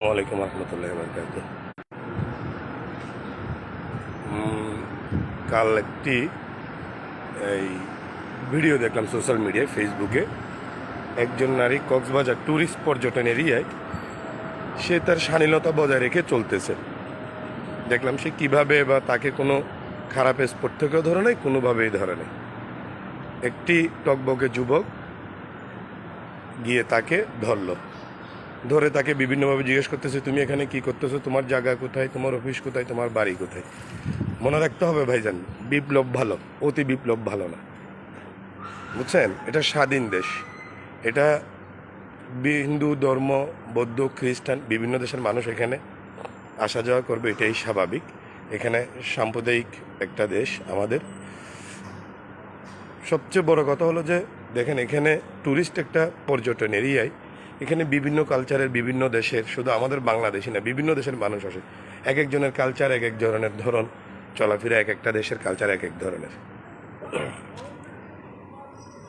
ওয়ালাইকুম রহমতুল্লাহ বরকাত। কাল একটি এই ভিডিও দেখলাম সোশ্যাল মিডিয়ায়, ফেসবুকে। একজন নারী কক্সবাজার ট্যুরিস্ট পর্যটন এরিয়ায় সে তার শালীনতা বজায় রেখে চলতেছে। দেখলাম সে কিভাবে, বা তাকে কোনো খারাপ স্পট থেকেও ধরে নেয়, কোনোভাবেই ধরে নেয়। একটি টকবকে যুবক গিয়ে তাকে ধরে তাকে বিভিন্নভাবে জিজ্ঞেস করতেছে, তুমি এখানে কি করতেছো, তোমার জায়গা কোথায়, তোমার অফিস কোথায়, তোমার বাড়ি কোথায়। মনে রাখতে হবে ভাইজান, বিপ্লব ভালো, অতি বিপ্লব ভালো না, বুঝছেন? এটা স্বাধীন দেশ। এটা হিন্দু ধর্ম, বৌদ্ধ, খ্রিস্টান বিভিন্ন দেশের মানুষ এখানে আসা যাওয়া করবে, এটাই স্বাভাবিক। এখানে সাম্প্রদায়িক একটা দেশ আমাদের। সবচেয়ে বড় কথা হলো যে দেখেন, এখানে ট্যুরিস্ট একটা পর্যটন এরিয়ায় এখানে বিভিন্ন কালচারের, বিভিন্ন দেশের, শুধু আমাদের বাংলাদেশি না, বিভিন্ন দেশের মানুষ আসে। এক একজনের কালচার এক এক ধরনের, ধরন চলাফেরা, এক একটা দেশের কালচার এক এক ধরনের।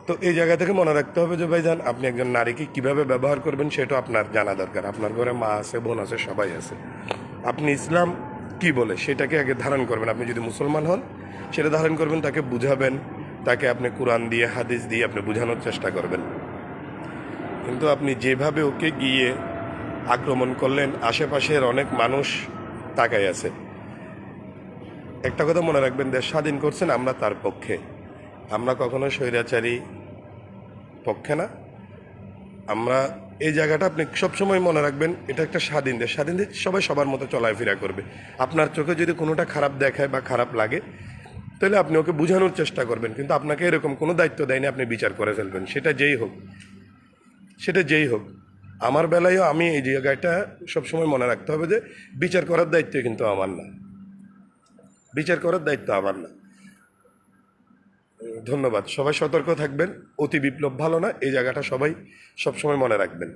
তো এই জায়গা থেকে মনে রাখতে হবে যে ভাইজান, আপনি একজন নারীকে কিভাবে ব্যবহার করবেন সেটা আপনার জানা দরকার। আপনার ঘরে মা আছে, বোন আছে, সবাই আছে। আপনি ইসলাম কি বলে সেটাকে আগে ধারণ করবেন। আপনি যদি মুসলমান হন সেটা ধারণ করবেন, তাকে বুঝাবেন, তাকে আপনি কোরআন দিয়ে, হাদিস দিয়ে আপনি বোঝানোর চেষ্টা করবেন। কিন্তু আপনি যেভাবে ওকে গিয়ে আক্রমণ করলেন, আশেপাশের অনেক মানুষ তাকাই আছে। একটা কথা মনে রাখবেন, দেশ স্বাধীন করছেন আমরা, তার পক্ষে। আমরা কখনো স্বৈরাচারী পক্ষে না। আমরা এই জায়গাটা আপনি সবসময় মনে রাখবেন, এটা একটা স্বাধীন দেশ। স্বাধীন দেশ, সবাই সবার মতো চলাফেরা করবে। আপনার চোখে যদি কোনোটা খারাপ দেখায় বা খারাপ লাগে, তাহলে আপনি ওকে বোঝানোর চেষ্টা করবেন। কিন্তু আপনাকে এরকম কোনো দায়িত্ব দেয়নি আপনি বিচার করে ফেলবেন, সেটা যেই হোক। আমার বেলায়ও আমি এই জায়গাটা সবসময় মনে রাখতে হবে যে বিচার করার দায়িত্ব কিন্তু আমার না, বিচার করার দায়িত্ব আমার না। ধন্যবাদ। সবাই সতর্ক থাকবেন, অতি বিপ্লব ভালো না, এই জায়গাটা সবাই সবসময় মনে রাখবেন।